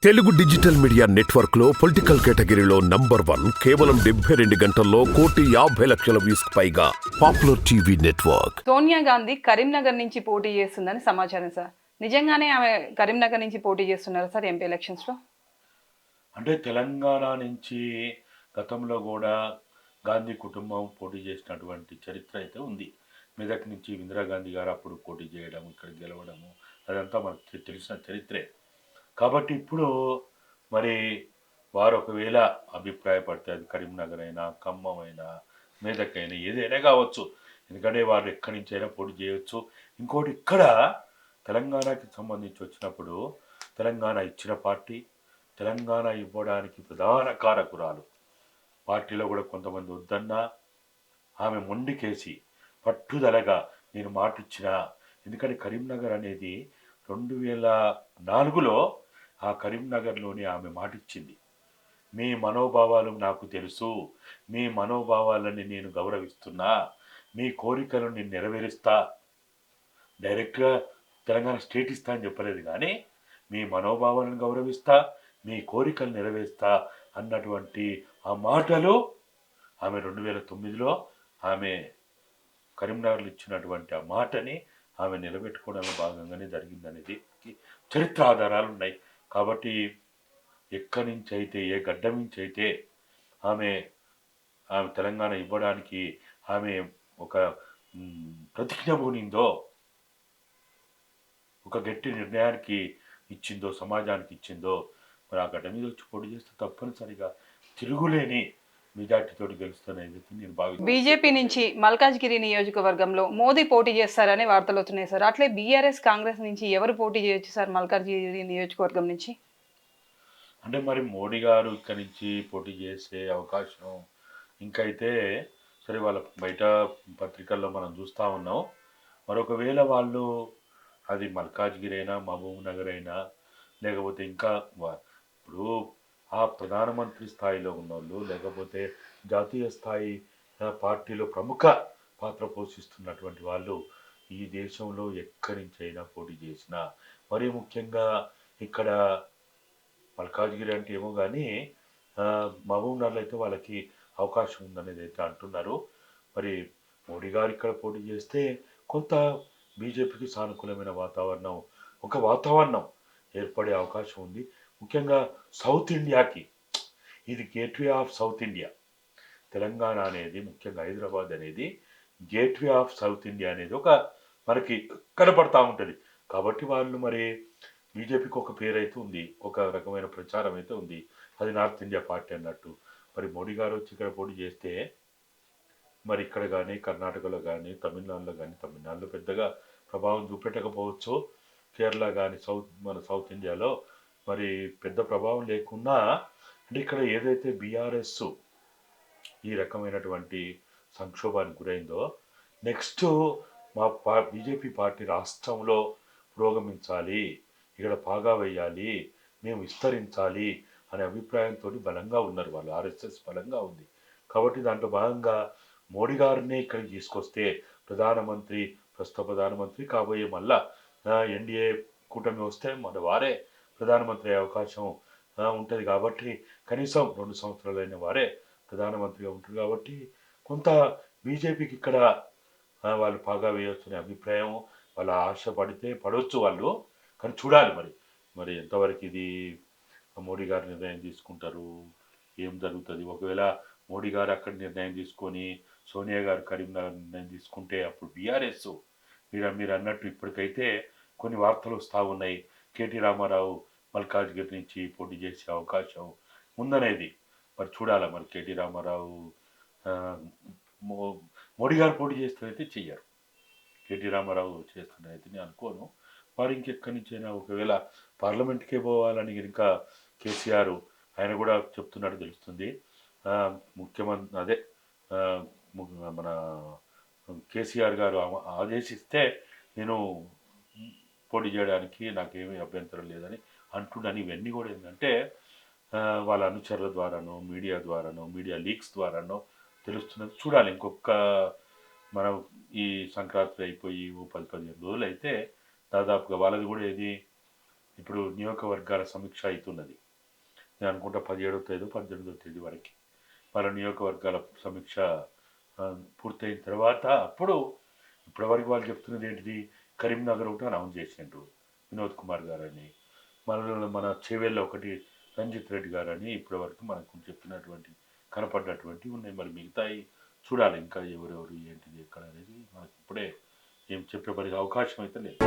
Telugu digital media network లో political కేటగిరీలో number 1 కేవలం 72 గంటల్లో 1,50,00,000 వ్యూస్ పైగా popular TV network. Sonia Gandhi Karimnagar నుంచి పోటీ చేస్తుందని సమాచారం సార్. నిజంగానే ఆమె కరీంనగర్ నుంచి పోటీ చేస్తున్నారు సార్ ఎంపీ ఎలక్షన్స్ లో? అంటే తెలంగాణ నుంచి గతంలో కూడా గాంధీ కుటుంబం పోటీ చేసినటువంటి చరిత్ర అయితే ఉంది. మెదక్ నుంచి ఇందిరాగాంధీ గారు అప్పుడు పోటీ చేయడం, ఇక్కడ గెలవడము అదంతా మనకు తెలిసిన చరిత్రే. కాబట్టి ఇప్పుడు మరి వారు ఒకవేళ అభిప్రాయపడితే అది కరీంనగర్ అయినా, ఖమ్మం అయినా, మెదక్ అయినా ఏదైనా కావచ్చు. ఎందుకంటే వారు ఎక్కడి నుంచి అయినా పోటీ చేయవచ్చు. ఇంకోటి ఇక్కడ తెలంగాణకి సంబంధించి వచ్చినప్పుడు తెలంగాణ ఇచ్చిన పార్టీ, తెలంగాణ ఇవ్వడానికి ప్రధాన కారకురాలు. పార్టీలో కూడా కొంతమంది వద్దన్నా ఆమె మొండికేసి పట్టుదలగా నేను మాట ఇచ్చిన. ఎందుకంటే కరీంనగర్ అనేది 2004లో ఆ కరీంనగర్లోనే ఆమె మాటిచ్చింది. మీ మనోభావాలు నాకు తెలుసు, మీ మనోభావాలని నేను గౌరవిస్తున్నా, మీ కోరికలను నేను నెరవేరుస్తా. డైరెక్ట్గా తెలంగాణ స్టేట్ ఇస్తా అని చెప్పలేదు, కానీ మీ మనోభావాలను గౌరవిస్తా, మీ కోరికలు నెరవేరుస్తా అన్నటువంటి ఆ మాటలు ఆమె 2009లో ఆమె కరీంనగర్లో ఇచ్చినటువంటి ఆ మాటని ఆమె నిలబెట్టుకోవడంలో భాగంగానే జరిగిందనేది చరిత్ర ఆధారాలు ఉన్నాయి. కాబట్టి ఎక్కడి నుంచి అయితే, ఏ గడ్డ నుంచి అయితే ఆమె తెలంగాణ ఇవ్వడానికి ఆమె ఒక ప్రతిజ్ఞ పూనిందో, ఒక గట్టి నిర్ణయానికి ఇచ్చిందో, సమాజానికి ఇచ్చిందో, మరి ఆ గడ్డ మీద వచ్చి పోటీ చేస్తే తప్పనిసరిగా తిరుగులేని మెజార్టీతోటి గెలుస్తున్నది నేను భావిస్తున్నాను. బీజేపీ నుంచి మల్కాజ్గిరి నియోజకవర్గంలో మోదీ పోటీ చేస్తారని వార్తలు వస్తున్నాయి సార్. అట్లే బీఆర్ఎస్ కాంగ్రెస్ నుంచి ఎవరు పోటీ చేయొచ్చు సార్ మల్కాజ్గిరి నియోజకవర్గం నుంచి? అంటే మరి మోడీ గారు ఇక్కడి నుంచి పోటీ చేసే అవకాశం ఇంకైతే సరే, వాళ్ళ బయట పత్రికల్లో మనం చూస్తూ ఉన్నాం. మరొకవేళ వాళ్ళు అది మల్కాజ్గిరి అయినా, మహబూబ్ నగర్ అయినా, లేకపోతే ఇంకా ఇప్పుడు ఆ ప్రధానమంత్రి స్థాయిలో ఉన్నోళ్ళు, లేకపోతే జాతీయ స్థాయి పార్టీలో ప్రముఖ పాత్ర పోషిస్తున్నటువంటి వాళ్ళు ఈ దేశంలో ఎక్కడి నుంచి అయినా పోటీ చేసినా, మరీ ముఖ్యంగా ఇక్కడ మల్కాజ్గిరి అంటే ఏమో కానీ మహబూబ్ నగర్లో అయితే వాళ్ళకి అవకాశం ఉందనేది అయితే అంటున్నారు. మరి మోడీ గారు ఇక్కడ పోటీ చేస్తే కొంత బీజేపీకి సానుకూలమైన వాతావరణం ఏర్పడే అవకాశం ఉంది. ముఖ్యంగా సౌత్ ఇండియాకి ఇది gateway of south India. Telangana అనేది, ముఖ్యంగా హైదరాబాద్ అనేది గేట్వే ఆఫ్ సౌత్ ఇండియా అనేది ఒక మనకి కనపడతా ఉంటుంది. కాబట్టి వాళ్ళు మరి బీజేపీకి ఒక పేరు అయితే ఉంది, ఒక రకమైన ప్రచారం అయితే ఉంది, అది నార్త్ ఇండియా పార్టీ అన్నట్టు. మరి మోడీ గారు వచ్చి ఇక్కడ పోటీ చేస్తే మరి ఇక్కడ కానీ, కర్ణాటకలో కానీ, తమిళనాడులో కానీ, తమిళనాడులో పెద్దగా ప్రభావం చూపెట్టకపోవచ్చు, కేరళ కానీ మన సౌత్ ఇండియాలో మరి పెద్ద ప్రభావం లేకున్నా, అంటే ఇక్కడ ఏదైతే బీఆర్ఎస్ ఈ రకమైనటువంటి సంక్షోభానికి గురైందో, నెక్స్ట్ మా బీజేపీ పార్టీ రాష్ట్రంలో పురోగమించాలి, ఇక్కడ పాగా వేయాలి, మేము విస్తరించాలి అనే అభిప్రాయంతో బలంగా ఉన్నారు వాళ్ళు. ఆర్ఎస్ఎస్ బలంగా ఉంది. కాబట్టి దాంట్లో భాగంగా మోడీ గారిని ఇక్కడికి తీసుకొస్తే ప్రస్తుత ప్రధానమంత్రి కాబోయే మళ్ళా ఎన్డీఏ కూటమి వస్తే మన వారే ప్రధానమంత్రి అయ్యే అవకాశం ఉంటుంది. కాబట్టి కనీసం 2 సంవత్సరాలైన వారే ప్రధానమంత్రిగా ఉంటారు. కాబట్టి కొంత బీజేపీకి ఇక్కడ వాళ్ళు పాగా వేయవచ్చు అనే అభిప్రాయం, వాళ్ళ ఆశ పడవచ్చు వాళ్ళు. కానీ చూడాలి మరి ఎంతవరకు ఇది మోడీ గారు నిర్ణయం తీసుకుంటారు, ఏం జరుగుతుంది. ఒకవేళ మోడీ గారు అక్కడ నిర్ణయం తీసుకొని సోనియా గారు కరీంనగర్ నిర్ణయం తీసుకుంటే అప్పుడు బీఆర్ఎస్ మీరు అన్నట్టు ఇప్పటికైతే కొన్ని వార్తలు వస్తూ ఉన్నాయి, కేటీ రామారావు మల్కాజ్గిరి నుంచి పోటీ చేసే అవకాశం ఉందనేది. మరి చూడాలి, మరి కేటీ రామారావు మోడీ గారు పోటీ చేస్తారైతే చెయ్యరు, కేటీ రామారావు చేస్తున్నారైతే నేను అనుకోను. వారు ఇంకెక్కడి నుంచైనా ఒకవేళ పార్లమెంట్కే పోవాలని ఇంకా కేసీఆర్ ఆయన కూడా చెప్తున్నట్టు తెలుస్తుంది. ముఖ్యమంత్రి అదే మన కేసీఆర్ గారు ఆదేశిస్తే నేను పోటీ చేయడానికి నాకేమీ అభ్యంతరం లేదని అంటున్నాను. ఇవన్నీ కూడా ఏంటంటే వాళ్ళ అనుచరుల ద్వారానో, మీడియా లీక్స్ ద్వారానో తెలుస్తున్నది. చూడాలి, ఇంకొక మనం ఈ సంక్రాంతి అయిపోయి 10-15 రోజులు అయితే దాదాపుగా వాళ్ళది కూడా ఇది ఇప్పుడు నియోజకవర్గాల సమీక్ష అవుతున్నది. నేను అనుకుంటా 17వ తేదీ 18వ తేదీ వరకు వాళ్ళ నియోజకవర్గాల సమీక్ష పూర్తయిన తర్వాత అప్పుడు ఇప్పటివరకు వాళ్ళు చెప్తున్నది ఏంటిది, కరీంనగర్ ఒకటి అనౌన్స్ చేసిండ్రు వినోద్ కుమార్ గారని, మన చేవేళ్ళ ఒకటి రంజిత్ రెడ్డి గారని ఇప్పటివరకు మనకు చెప్పినటువంటి కనపడ్డటువంటి ఉన్నాయి. మరి మిగతాయి చూడాలి ఇంకా ఎవరెవరు ఏంటిది ఎక్కడ అనేది మనకి ఇప్పుడే ఏం చెప్పే అవకాశం అయితే లేదు.